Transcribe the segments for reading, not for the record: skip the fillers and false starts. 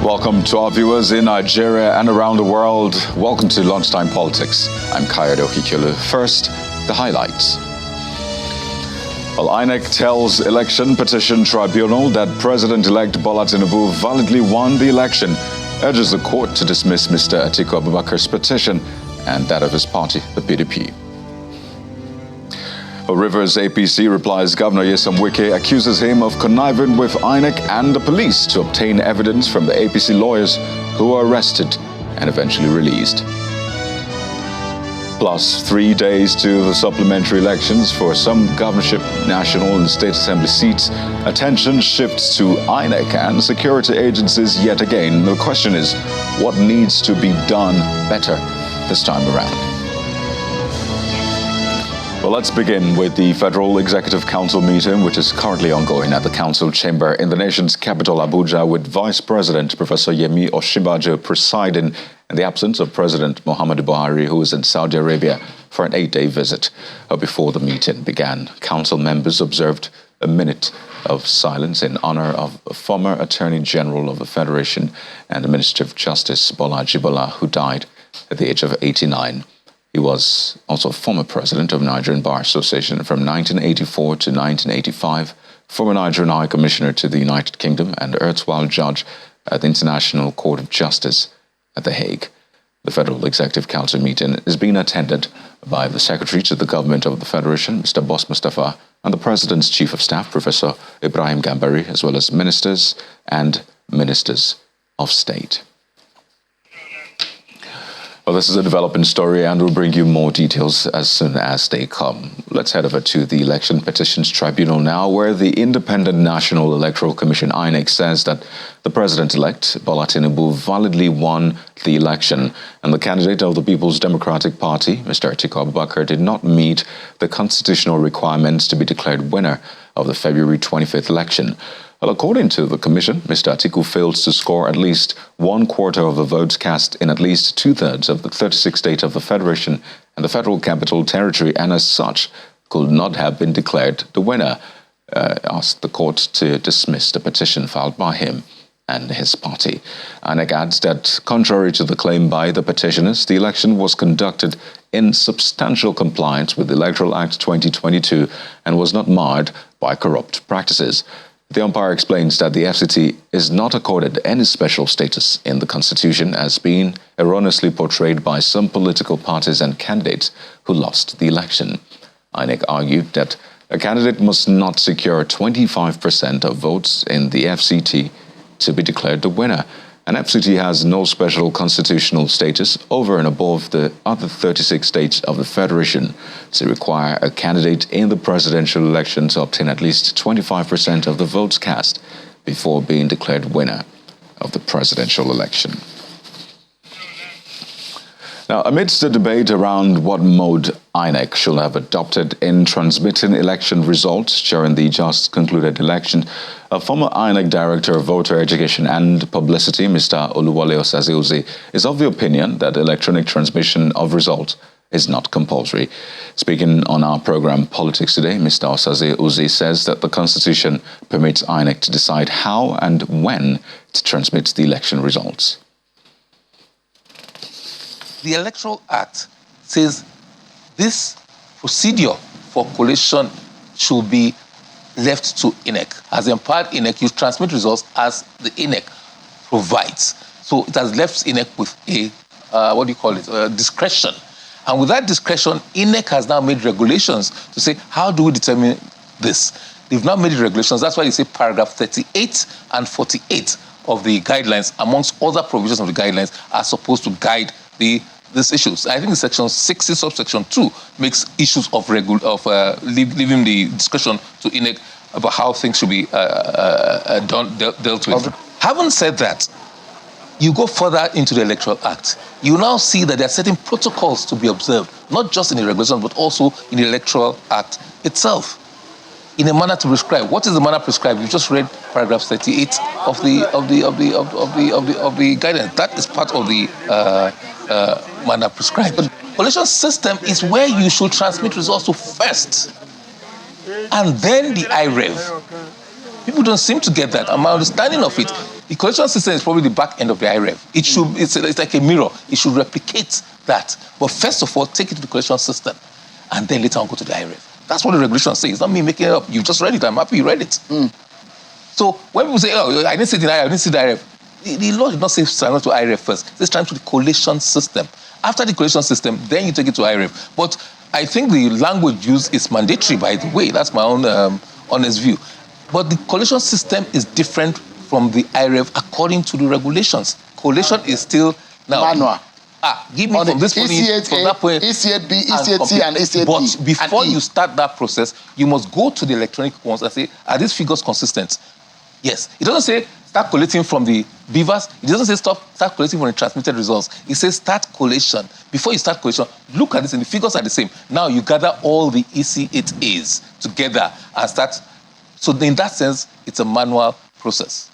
Welcome to our viewers in Nigeria and around the world. Welcome to Lunchtime Politics. I'm Kayode Okikulu. First, the highlights. Well, INEC tells Election Petition Tribunal that President-elect Bola Tinubu validly won the election, urges the court to dismiss Mr. Atiku Abubakar's petition and that of his party, the PDP. Rivers APC replies Governor Nyesom Wike accuses him of conniving with INEC and the police to obtain evidence from the APC lawyers who were arrested and eventually released. Plus 3 days to the supplementary elections for some governorship, national and state assembly seats. Attention shifts to INEC and security agencies yet again. The question is, what needs to be done better this time around? Well, let's begin with the Federal Executive Council meeting, which is currently ongoing at the Council chamber in the nation's capital, Abuja, with Vice President Professor Yemi Osinbajo presiding in the absence of President Muhammadu Buhari, who is in Saudi Arabia for an 8-day visit. Before the meeting began, Council members observed a minute of silence in honor of a former Attorney General of the Federation and the Minister of Justice, Bola Jibola, who died at the age of 89. He was also former president of Nigerian Bar Association from 1984 to 1985, former Nigerian High Commissioner to the United Kingdom, and erstwhile judge at the International Court of Justice at The Hague. The Federal Executive Council meeting is being attended by the Secretary to the Government of the Federation, Mr. Boss Mustafa, and the President's Chief of Staff, Professor Ibrahim Gambari, as well as ministers and ministers of state. Well, this is a developing story, and we'll bring you more details as soon as they come. Let's head over to the Election Petitions Tribunal now, where the Independent National Electoral Commission, INEC, says that the President-elect, Bola Tinubu, validly won the election, and the candidate of the People's Democratic Party, Mr. Atiku Abubakar, did not meet the constitutional requirements to be declared winner of the February 25th election. Well, according to the Commission, Mr. Atiku failed to score at least 1/4 of the votes cast in at least 2/3 of the 36 states of the Federation and the Federal Capital Territory, and as such, could not have been declared the winner. Asked the court to dismiss the petition filed by him and his party. INEC adds that, contrary to the claim by the petitioners, the election was conducted in substantial compliance with the Electoral Act 2022 and was not marred by corrupt practices. The umpire explains that the FCT is not accorded any special status in the Constitution, as being erroneously portrayed by some political parties and candidates who lost the election. INEC argued that a candidate must not secure 25% of votes in the FCT to be declared the winner. An FCT has no special constitutional status over and above the other 36 states of the Federation to require a candidate in the presidential election to obtain at least 25% of the votes cast before being declared winner of the presidential election. Now, amidst the debate around what mode INEC should have adopted in transmitting election results during the just concluded election, a former INEC Director of Voter Education and Publicity, Mr. Oluwole Osaze-Ozie, is of the opinion that electronic transmission of results is not compulsory. Speaking on our program Politics Today, Mr. Osaze-Ozie says that the Constitution permits INEC to decide how and when to transmit the election results. The Electoral Act says this procedure for collation should be left to INEC. As empowered INEC, you transmit results as the INEC provides. So it has left INEC with a discretion. And with that discretion, INEC has now made regulations to say, how do we determine this? They've now made regulations. That's why you say paragraph 38 and 48 of the guidelines, amongst other provisions of the guidelines, are supposed to guide these issues. I think section 60, subsection 2, makes issues of leaving the discretion to INEC about how things should be dealt with. Having said that, you go further into the Electoral Act. You now see that there are certain protocols to be observed, not just in the regulation, but also in the Electoral Act itself, in a manner to prescribe. What is the manner prescribed? You just read paragraph 38 of the guidance. That is part of the manner prescribed. But the collation system is where you should transmit results to first, and then the IREV. People don't seem to get that. My understanding of it The collation system is probably the back end of the IREV. It should, it's like a mirror. It should replicate that. But first of all, take it to the collation system, and then later on go to the IREV. That's what the regulation says. It's not me making it up. You just read it. I'm happy you read it. So when people say, oh, I didn't see the IREV, I didn't see the IREV, the law did not say transfer to IREV first. It says transfer to the collation system. After the collation system, then you take it to IREV. But I think the language used is mandatory, by the way. That's my own honest view. But the collation system is different from the IREV according to the regulations. Collation is still now manual. Give me from this point, from that point, ECAB, ECAT, and ECAT. But before you start that process, you must go to the electronic ones and say, are these figures consistent? Yes. It doesn't say start collating from the beavers. It doesn't say start collating from the transmitted results. It says start collation. Before you start collation, look at this, and the figures are the same. Now you gather all the EC8As together and start. So in that sense, it's a manual process.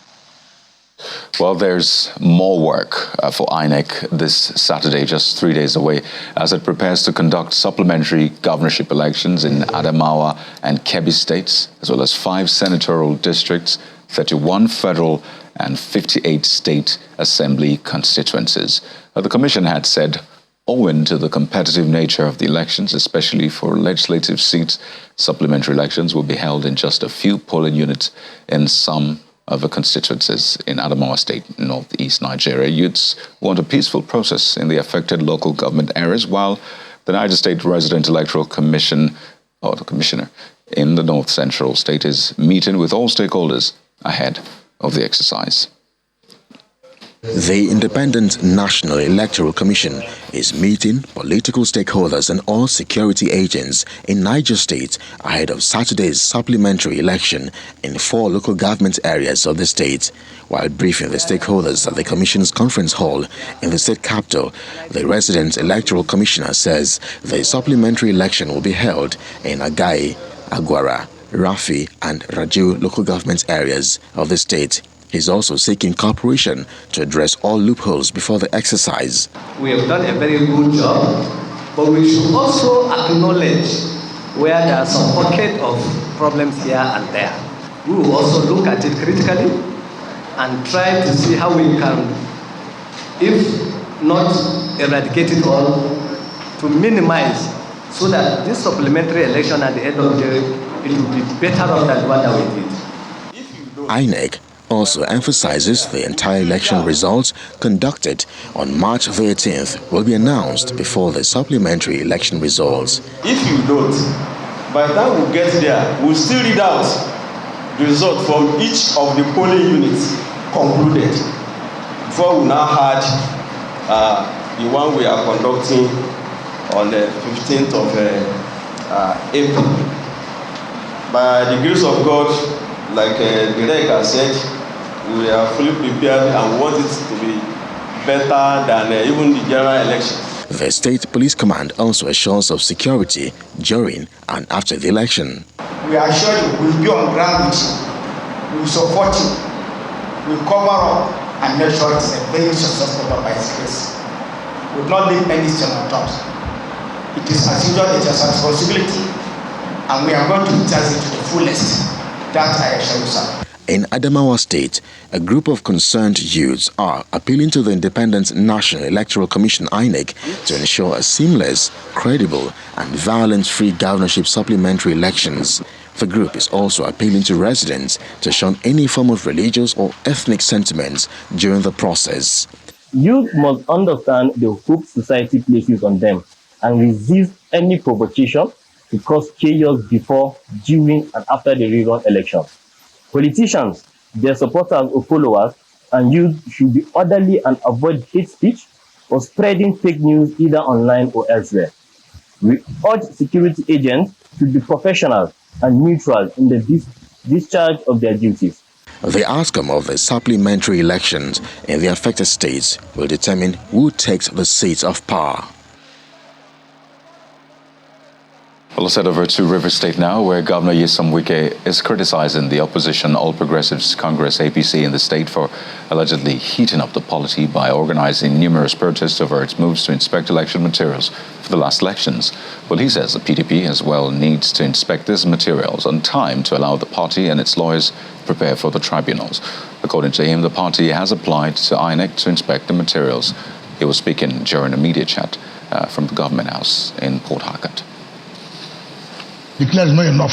Well, there's more work for INEC this Saturday, just 3 days away, as it prepares to conduct supplementary governorship elections in Adamawa and Kebbi states, as well as 5 senatorial districts, 31 federal and 58 state assembly constituencies. The commission had said, owing to the competitive nature of the elections, especially for legislative seats, supplementary elections will be held in just a few polling units in some of the constituencies in Adamawa State, northeast Nigeria. Youths want a peaceful process in the affected local government areas, while the Niger State Resident Electoral Commission, or the commissioner in the North Central State, is meeting with all stakeholders ahead of the exercise. The Independent National Electoral Commission is meeting political stakeholders and all security agents in Niger State ahead of Saturday's supplementary election in 4 local government areas of the state. While briefing the stakeholders at the Commission's conference hall in the state capital, the resident electoral commissioner says the supplementary election will be held in Agai, Agwara, Rafi, and Raju local government areas of the state. He's also seeking cooperation to address all loopholes before the exercise. We have done a very good job, but we should also acknowledge where there are some pockets of problems here and there. We will also look at it critically and try to see how we can, if not eradicate it all, to minimize so that this supplementary election at the end of the day, it will be better off than the one that we did. INEC also emphasizes the entire election results conducted on March 13th will be announced before the supplementary election results. If you don't, by the time we get there, we'll still read out the result from each of the polling units concluded before we now had the one we are conducting on the 15th of April. By the grace of God, like the reg has said, we are fully prepared and we want it to be better than even the general election. The State Police Command also assures of security during and after the election. We assure you we will be on ground with you. We will support you. We will cover up and make sure it's a very successful by His grace. We will not leave any stone unturned. It is as usual, it is a responsibility, and we are going to exercise it to the fullest. That I assure you, sir. In Adamawa State, a group of concerned youths are appealing to the Independent National Electoral Commission INEC to ensure a seamless, credible, and violence-free governorship supplementary elections. The group is also appealing to residents to shun any form of religious or ethnic sentiments during the process. Youth must understand the hope society places on them and resist any provocation to cause chaos before, during, and after the recent election. Politicians, their supporters or followers, and youth should be orderly and avoid hate speech or spreading fake news either online or elsewhere. We urge security agents to be professional and neutral in the discharge of their duties. The outcome of the supplementary elections in the affected states will determine who takes the seats of power. Well, let's head over to Rivers State now, where Governor Nyesom Wike is criticizing the opposition All Progressives Congress APC in the state for allegedly heating up the polity by organizing numerous protests over its moves to inspect election materials for the last elections. Well, he says the PDP as well needs to inspect these materials on time to allow the party and its lawyers prepare for the tribunals. The According to him, the party has applied to INEC to inspect the materials. He was speaking during a media chat from the Government House in Port Harcourt. Declare is not enough.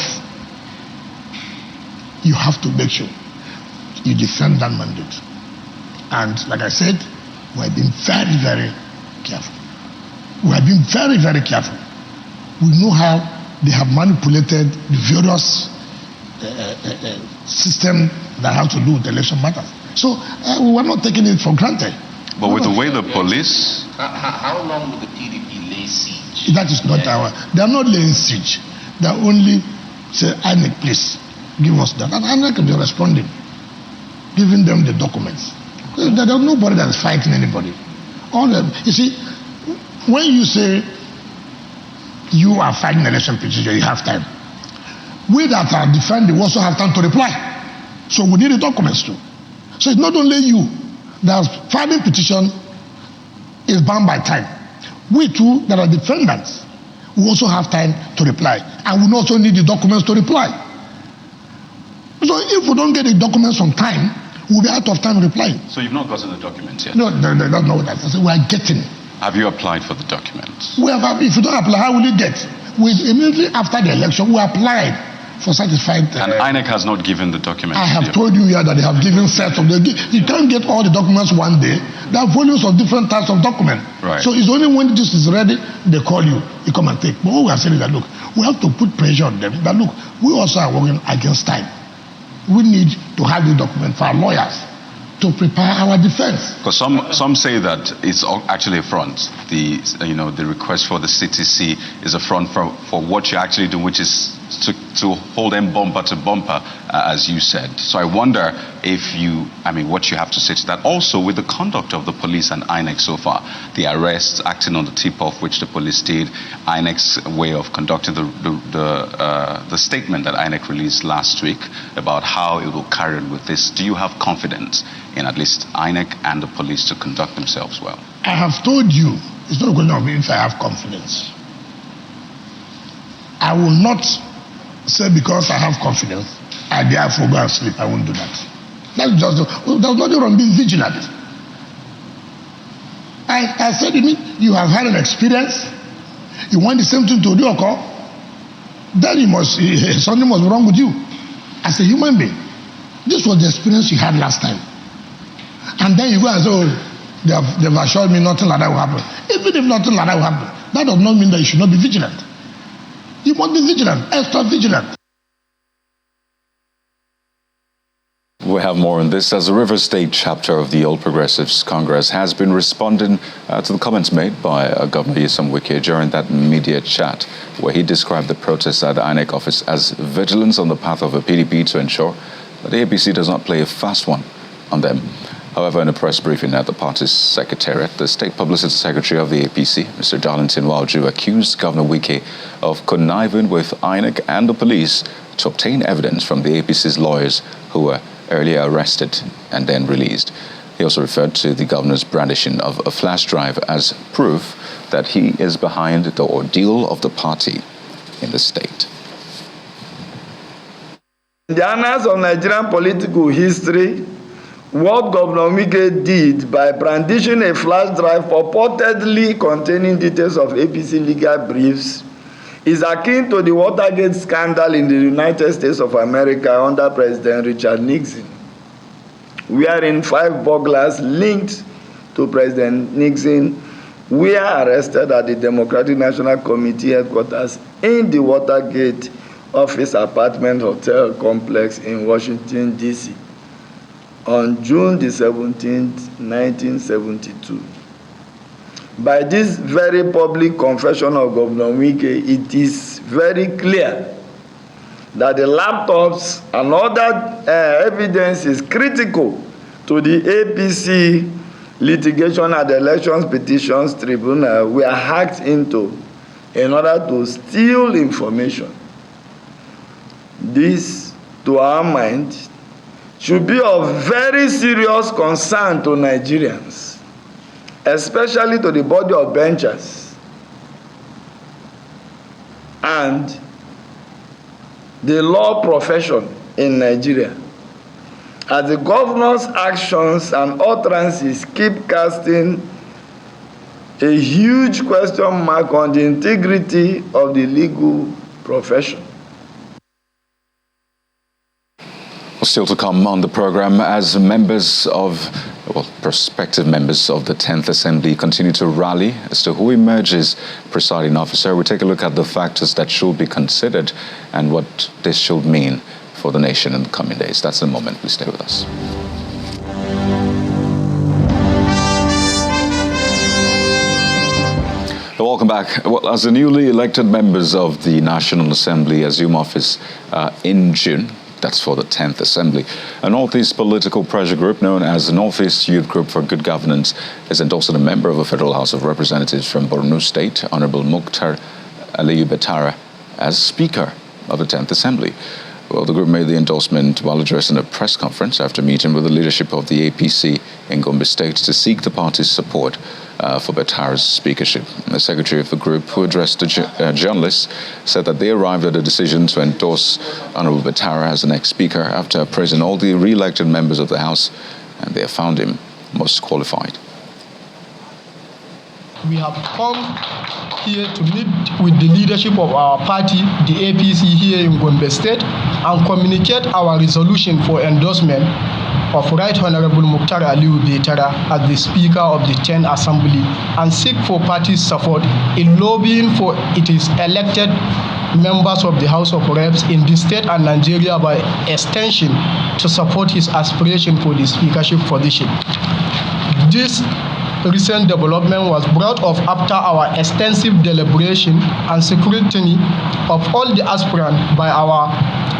You have to make sure you defend that mandate. And like I said, we have been very, very careful. We have been very, very careful. We know how they have manipulated the various system that have to do with election matters. So we are not taking it for granted. But with the way the police... How long will the PDP lay siege? That is not our... They are not laying siege. They are only say, INEC, please, give us that. And INEC will be responding, giving them the documents. There is nobody that is fighting anybody. You see, when you say you are fighting election petition, you have time. We that are defending also have time to reply. So we need the documents too. So it's not only you that are filing petition is bound by time. We too that are defendants, we also have time to reply. And we also need the documents to reply. So if we don't get the documents on time, we'll be out of time replying. So you've not gotten the documents yet? No, that's not what I said. We are getting it. Have you applied for the documents? If you don't apply, how will you get? Immediately after the election, we applied for certified. And INEC has not given the documents. I have told you here that they have given sets of the. You can't get all the documents one day. There are volumes of different types of documents. Right. So it's only when this is ready, they call you. You come and take. But what we are saying is that, look, we have to put pressure on them. That, look, we also are working against time. We need to have the document for our lawyers to prepare our defense. Because some say that it's actually a front. The request for the CTC is a front for what you're actually doing, which is to hold them bumper to bumper, as you said. So I wonder what you have to say to that. Also, with the conduct of the police and INEC so far, the arrests acting on the tip-off which the police did, INEC's way of conducting the statement that INEC released last week about how it will carry on with this. Do you have confidence in at least INEC and the police to conduct themselves well? I have told you, it's not going to be if I have confidence. I will not say because I have confidence, I therefore go and sleep. I won't do that. That's just, there's nothing wrong being vigilant. I said to me, you have had an experience, you want the same thing to do occur, then something must be wrong with you as a human being. This was the experience you had last time. And then you go and say, they've assured me nothing like that will happen. Even if nothing like that will happen, that does not mean that you should not be vigilant. You must be vigilant, extra vigilant. We have more on this as the River State chapter of the All Progressives Congress has been responding to the comments made by Governor Nyesom Wike during that media chat, where he described the protests at the INEC office as vigilance on the path of the PDP to ensure that the APC does not play a fast one on them. However, in a press briefing at the party's secretariat, the State Publicity Secretary of the APC, Mr. Darlington Wauju, accused Governor Wike of conniving with INEC and the police to obtain evidence from the APC's lawyers who were earlier arrested and then released. He also referred to the governor's brandishing of a flash drive as proof that he is behind the ordeal of the party in the state. In the annals of Nigerian political history, what Governor Wike did by brandishing a flash drive purportedly containing details of APC legal briefs is akin to the Watergate scandal in the United States of America under President Richard Nixon, wherein 5 burglars linked to President Nixon were arrested at the Democratic National Committee headquarters in the Watergate office apartment hotel complex in Washington, D.C. on June the 17th, 1972. By this very public confession of Governor Wike, it is very clear that the laptops and other evidence is critical to the APC litigation at the Elections Petitions Tribunal were hacked into in order to steal information. This, to our mind, should be of very serious concern to Nigerians, especially to the body of benchers and the law profession in Nigeria. as the governor's actions and utterances keep casting a huge question mark on the integrity of the legal profession. Still to come on the program, as prospective members of the 10th Assembly continue to rally as to who emerges presiding officer, we take a look at the factors that should be considered and what this should mean for the nation in the coming days. That's the moment. Please stay with us. Welcome back. Well, as the newly elected members of the National Assembly assume office in June, that's for the 10th Assembly, a Northeast political pressure group known as the Northeast Youth Group for Good Governance is endorsing a member of the Federal House of Representatives from Borno State, Honorable Mukhtar Aliyu Betara, as Speaker of the 10th Assembly. Well, the group made the endorsement while addressing a press conference after meeting with the leadership of the APC in Gombe State to seek the party's support for Betara's speakership. The secretary of the group, who addressed the journalists, said that they arrived at a decision to endorse Honorable Betara as the next speaker after praising all the re-elected members of the House, and they have found him most qualified. We have come here to meet with the leadership of our party, the APC here in Gombe State, and communicate our resolution for endorsement of Right Honorable Mukhtar Aliyu Betara as the Speaker of the 10th Assembly and seek for party's support in lobbying for its elected members of the House of Reps in the state and Nigeria by extension to support his aspiration for the speakership position. This recent development was brought up after our extensive deliberation and scrutiny of all the aspirants by our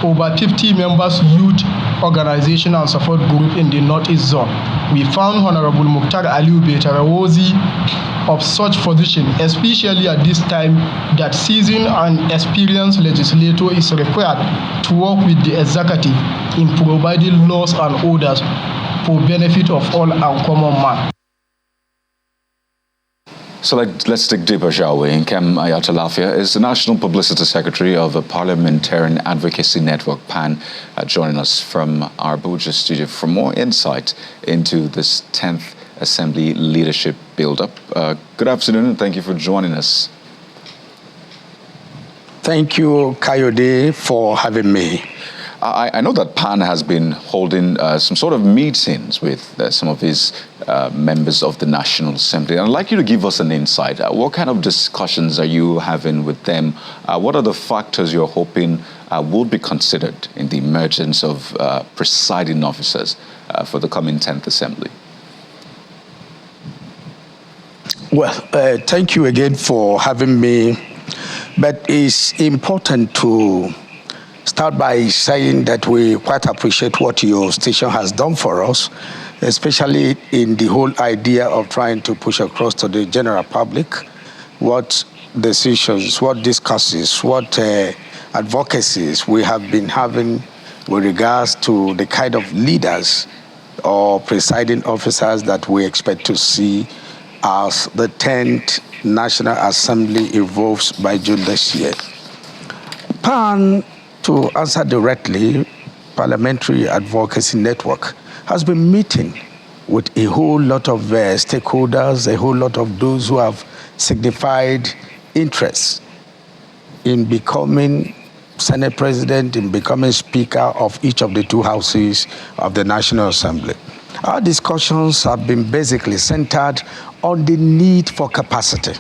over 50 members youth organization and support group in the Northeast Zone. We found Honorable Mukhtar Aliyu Betara worthy of such position, especially at this time that seasoned and experienced legislator is required to work with the executive in providing laws and orders for benefit of all and common man. So let's dig deeper, shall we? Nkem Ayatalafia is the National Publicity Secretary of the Parliamentarian Advocacy Network, PAN, joining us from our Abuja studio for more insight into this 10th Assembly leadership build-up. Good afternoon, and thank you for joining us. Thank you, Kayode, for having me. I know that PAN has been holding some sort of meetings with some of his members of the National Assembly. And I'd like you to give us an insight. What kind of discussions are you having with them? What are the factors you're hoping will be considered in the emergence of presiding officers for the coming 10th Assembly? Well, thank you again for having me. But it's important to start by saying that we quite appreciate what your station has done for us, especially in the whole idea of trying to push across to the general public what decisions, what discussions, what advocacies we have been having with regards to the kind of leaders or presiding officers that we expect to see as the 10th National Assembly evolves by June this year. PAN, to answer directly, Parliamentary Advocacy Network has been meeting with a whole lot of stakeholders, a whole lot of those who have signified interest in becoming Senate President, in becoming Speaker of each of the two houses of the National Assembly. Our discussions have been basically centered on the need for capacity,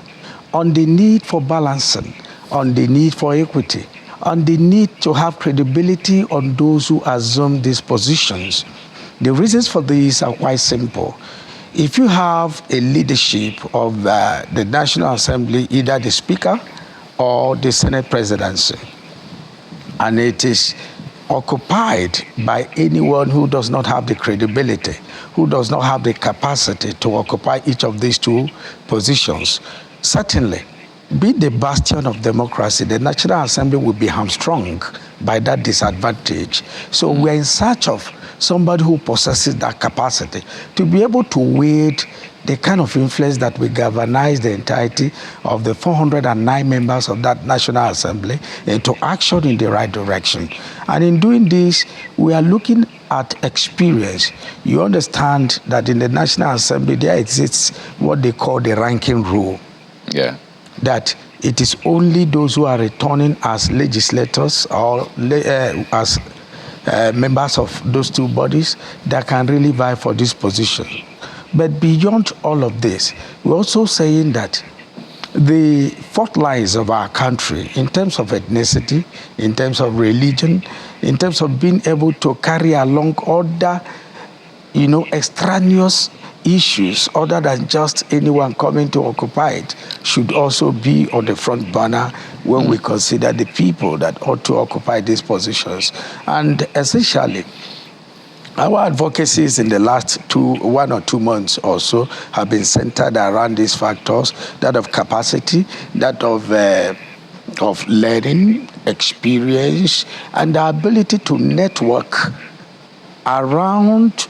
on the need for balancing, on the need for equity, on the need to have credibility on those who assume these positions. The reasons for this are quite simple. If you have a leadership of the National Assembly, either the Speaker or the Senate Presidency, and it is occupied by anyone who does not have the credibility, who does not have the capacity to occupy each of these two positions, certainly, be the bastion of democracy, the National Assembly will be hamstrung by that disadvantage. So we're in search of somebody who possesses that capacity to be able to wield the kind of influence that will galvanize the entirety of the 409 members of that National Assembly into action in the right direction. And in doing this, we are looking at experience. You understand that in the National Assembly, there exists what they call the ranking rule. Yeah. That it is only those who are returning as legislators or as members of those two bodies that can really vie for this position. But beyond all of this, we're also saying that the fault lines of our country in terms of ethnicity, in terms of religion, in terms of being able to carry along other, extraneous issues other than just anyone coming to occupy it should also be on the front burner when we consider the people that ought to occupy these positions. And essentially, our advocacies in the last 1 or 2 months or so have been centered around these factors, that of capacity, that of learning, experience, and the ability to network around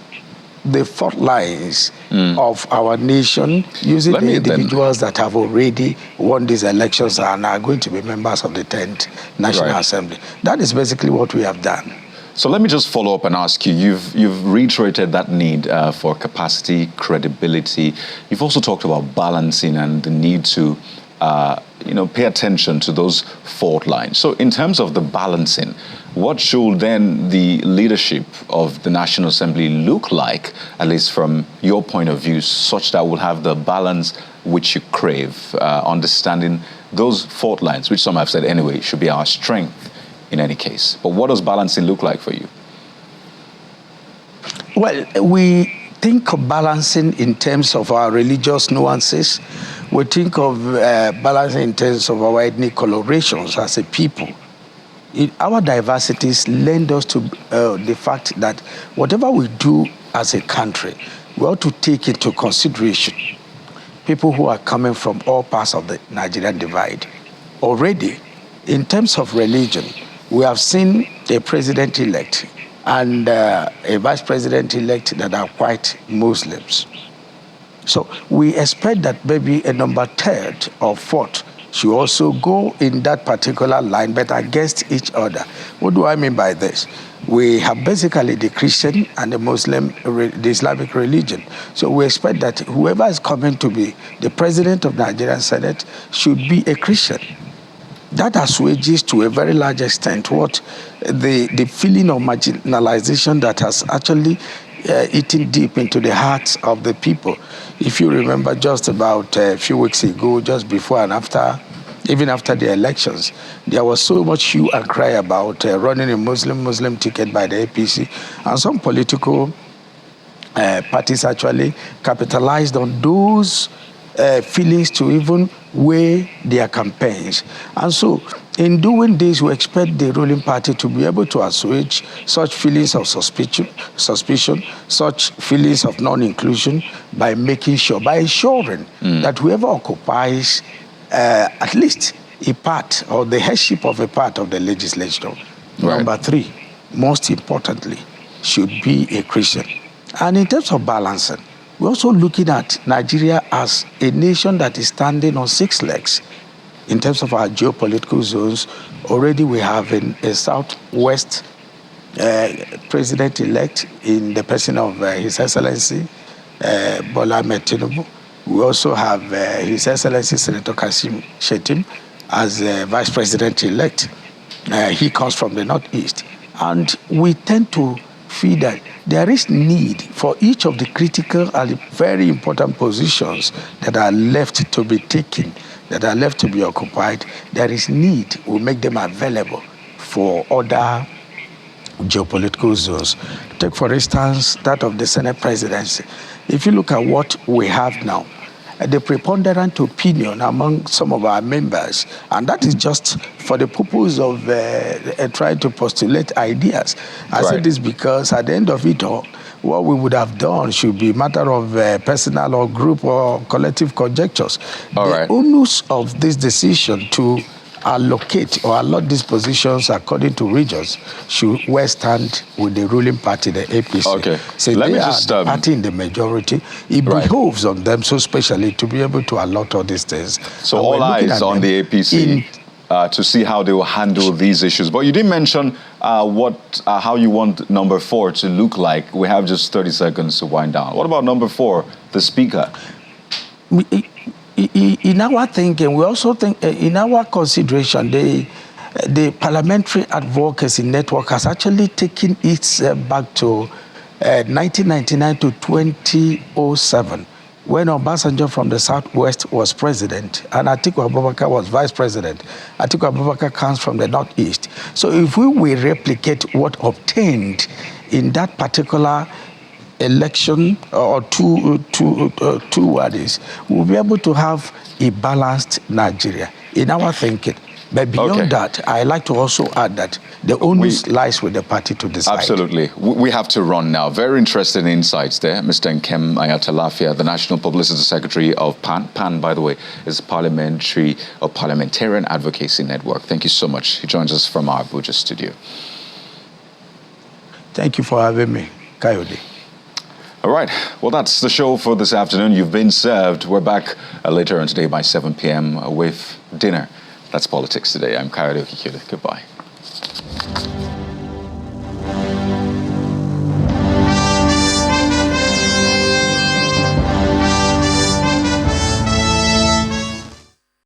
the fault lines of our nation using the individuals that have already won these elections and are going to be members of the 10th National Assembly. That is basically what we have done. So let me just follow up and ask you, you've reiterated that need for capacity, credibility. You've also talked about balancing and the need to pay attention to those fault lines. So in terms of the balancing, what should then the leadership of the National Assembly look like, at least from your point of view, such that we'll have the balance which you crave, understanding those fault lines, which some have said anyway should be our strength in any case. But what does balancing look like for you? Well, we think of balancing in terms of our religious nuances. We think of balancing in terms of our ethnic colorations as a people. Our diversities lend us to the fact that whatever we do as a country, we ought to take into consideration people who are coming from all parts of the Nigerian divide. Already, in terms of religion, we have seen a president-elect and a vice president-elect that are quite Muslims. So we expect that maybe a number third or fourth should also go in that particular line, but against each other. What do I mean by this? We have basically the Christian and the Muslim, the Islamic religion. So we expect that whoever is coming to be the president of the Nigerian Senate should be a Christian. That assuages to a very large extent what the feeling of marginalization that has actually eaten deep into the hearts of the people. If you remember, just about a few weeks ago, just before and after, even after the elections, there was so much hue and cry about running a Muslim ticket by the APC, and some political parties actually capitalized on those feelings to even weigh their campaigns. And so, in doing this, we expect the ruling party to be able to assuage such feelings of suspicion, such feelings of non-inclusion by ensuring that whoever occupies at least a part or the headship of a part of the legislature, number 3, most importantly, should be a Christian. And in terms of balancing, we're also looking at Nigeria as a nation that is standing on 6 legs. In terms of our geopolitical zones, already we have a southwest president-elect in the person of His Excellency Bola Ahmed Tinubu. We also have His Excellency Senator Kashim Shettim as vice president-elect. He comes from the northeast. And we tend to feel that there is need for each of the critical and very important positions that are left to be taken, that are left to be occupied. There is need. We'll make them available for other geopolitical zones. Take, for instance, that of the Senate presidency. If you look at what we have now, the preponderant opinion among some of our members, and that is just for the purpose of trying to postulate ideas. I say this because at the end of it all, what we would have done should be a matter of personal or group or collective conjectures. The onus of this decision to allocate or allot these positions according to regions should well stand with the ruling party, the APC. Okay. So Let they me are just, the party in the majority. It behoves on them, so especially to be able to allot all these things. So all eyes on the APC to see how they will handle these issues. But you didn't mention how you want number 4 to look like. We have just 30 seconds to wind down. What about number 4, the speaker? In our thinking, we also think, in our consideration, the Parliamentary Advocacy Network has actually taken its back to 1999 to 2007, when Obasanjo from the Southwest was president and Atiku Abubakar was vice president. Atiku Abubakar comes from the Northeast. So if we will replicate what obtained in that particular election or two words, we'll be able to have a balanced Nigeria in our thinking. But beyond that, I like to also add that the onus lies with the party to decide. Absolutely. We have to run now. Very interesting insights there. Mr. Nkem Ayatalafia, the National Publicity Secretary of PAN. PAN, by the way, is Parliamentarian Advocacy Network. Thank you so much. He joins us from our Abuja studio. Thank you for having me, Coyote. All right. Well, that's the show for this afternoon. You've been served. We're back later on today by 7 p.m. with dinner. That's Politics Today. I'm Coyote Okikile. Goodbye.